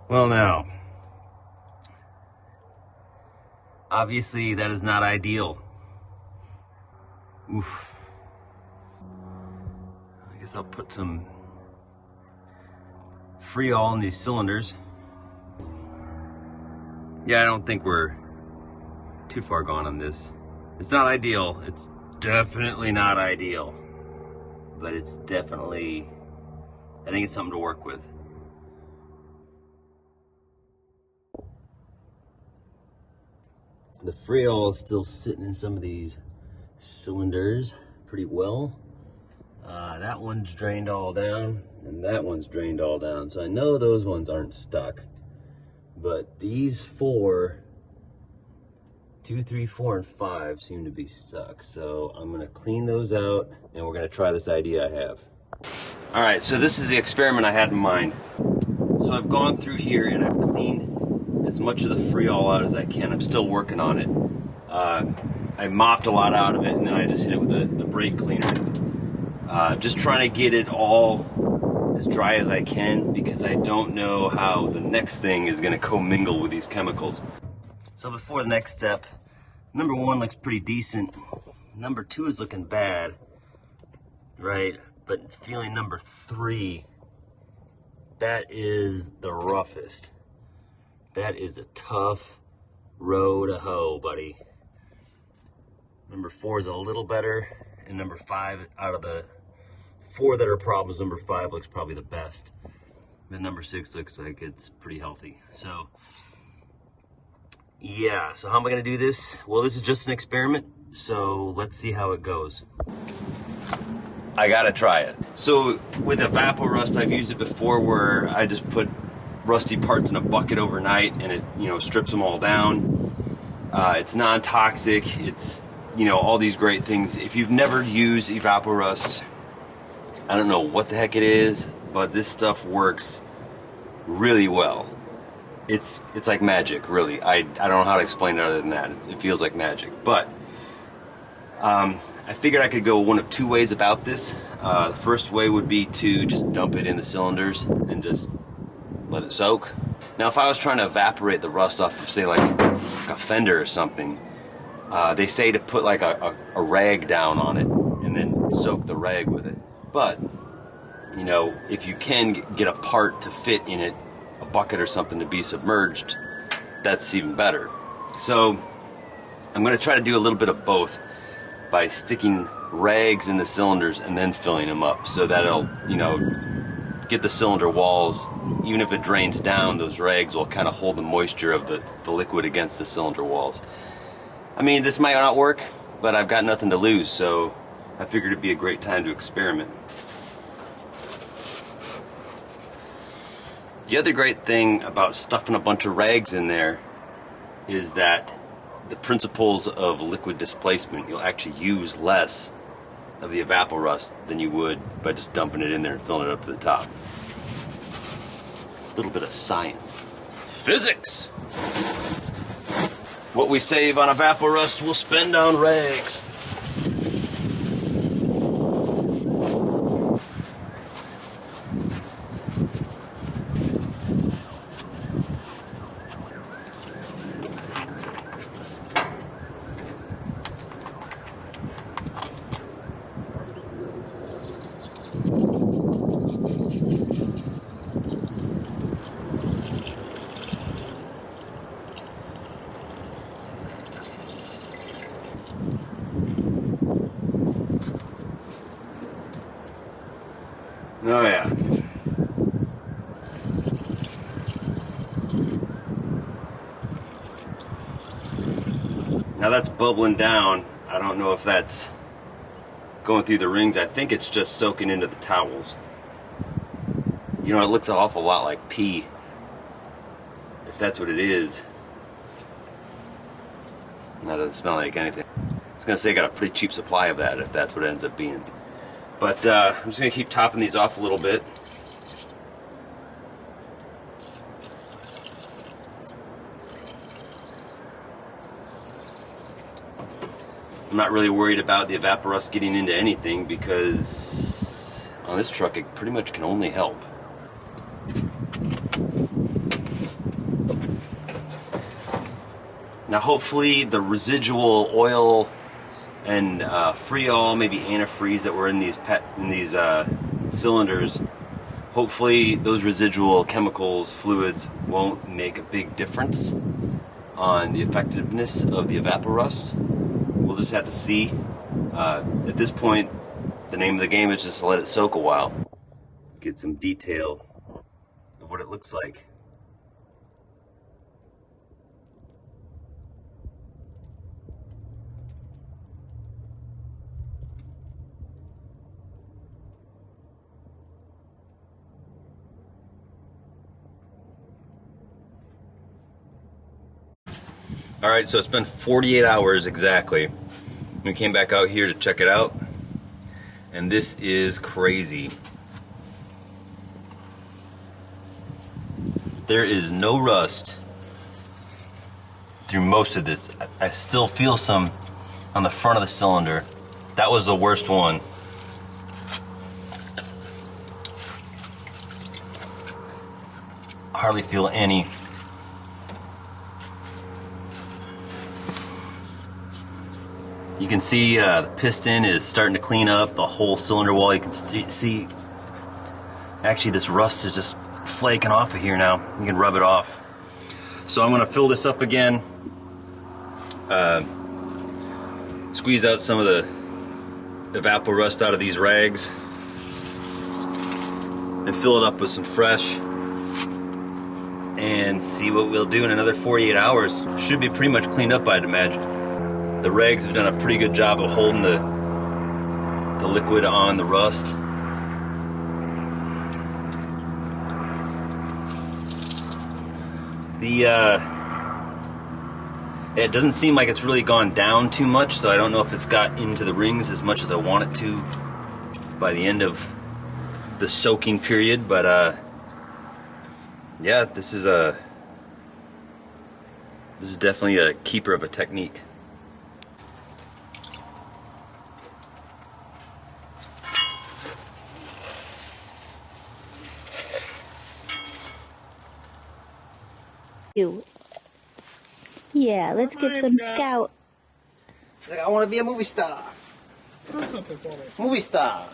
Well now, obviously that is not ideal. Oof. I guess I'll put some Freol in these cylinders. Yeah, I don't think we're too far gone on this. It's not ideal. It's definitely not ideal. But it's definitely, I think it's something to work with. The Freol is still sitting in some of these cylinders pretty well. That one's drained all down, and that one's drained all down. So I know those ones aren't stuck. But these 4, 2, 3, 4, and 5 seem to be stuck. So I'm gonna clean those out, and we're gonna try this idea I have. All right, so this is the experiment I had in mind. So I've gone through here and I've cleaned as much of the Freol out as I can. I'm still working on it. I mopped a lot out of it, and then I just hit it with the brake cleaner. Just trying to get it all as dry as I can, because I don't know how the next thing is going to commingle with these chemicals. So before the next step, number 1 looks pretty decent. Number 2 is looking bad, right? But feeling number 3, that is the roughest. That is a tough row to hoe, buddy. Number 4 is a little better, and number 5, out of the 4 that are problems, number 5 looks probably the best. Then number 6 looks like it's pretty healthy. So yeah, so how am I gonna do this? Well, this is just an experiment, so let's see how it goes. I gotta try it. So with EvapoRust, I've used it before where I just put rusty parts in a bucket overnight and it, strips them all down. It's non-toxic, it's, all these great things. If you've never used EvapoRust, I don't know what the heck it is, but this stuff works really well. It's like magic, really. I don't know how to explain it other than that. It feels like magic. But I figured I could go one of 2 ways about this. The first way would be to just dump it in the cylinders and just let it soak. Now, if I was trying to evaporate the rust off of, say, like a fender or something, they say to put like a rag down on it and then soak the rag with it. But, if you can get a part to fit in it, a bucket or something to be submerged, that's even better. So I'm going to try to do a little bit of both by sticking rags in the cylinders and then filling them up, so that it'll, get the cylinder walls, even if it drains down, those rags will kind of hold the moisture of the liquid against the cylinder walls. I mean, this might not work, but I've got nothing to lose, so I figured it'd be a great time to experiment. The other great thing about stuffing a bunch of rags in there is that the principles of liquid displacement, you'll actually use less of the EvapoRust than you would by just dumping it in there and filling it up to the top. A little bit of science. Physics! What we save on EvapoRust we'll spend on rags. Oh yeah. Now that's bubbling down. I don't know if that's going through the rings. I think it's just soaking into the towels. It looks an awful lot like pee. If that's what it is. That doesn't smell like anything. I was gonna say I got a pretty cheap supply of that if that's what it ends up being. But I'm just going to keep topping these off a little bit. I'm not really worried about the EvapoRust getting into anything because on this truck it pretty much can only help. Now hopefully the residual oil and freol, maybe antifreeze that were in these cylinders, hopefully those residual chemicals, fluids, won't make a big difference on the effectiveness of the EvapoRust. We'll just have to see. At this point, the name of the game is just to let it soak a while. Get some detail of what it looks like. Alright, so it's been 48 hours exactly. We came back out here to check it out, and this is crazy. There is no rust through most of this. I still feel some on the front of the cylinder. That was the worst one. Hardly feel any. You can see the piston is starting to clean up the whole cylinder wall. You can see, actually this rust is just flaking off of here now. You can rub it off. So I'm going to fill this up again, squeeze out some of the EvapoRust out of these rags, and fill it up with some fresh, and see what we'll do in another 48 hours. Should be pretty much cleaned up, I'd imagine. The rags have done a pretty good job of holding the liquid on the rust. It doesn't seem like it's really gone down too much, so I don't know if it's got into the rings as much as I want it to by the end of the soaking period, but yeah, this is definitely a keeper of a technique. Yeah, let's get some Scout. Like, I want to be a movie star. Do something for me. Movie star.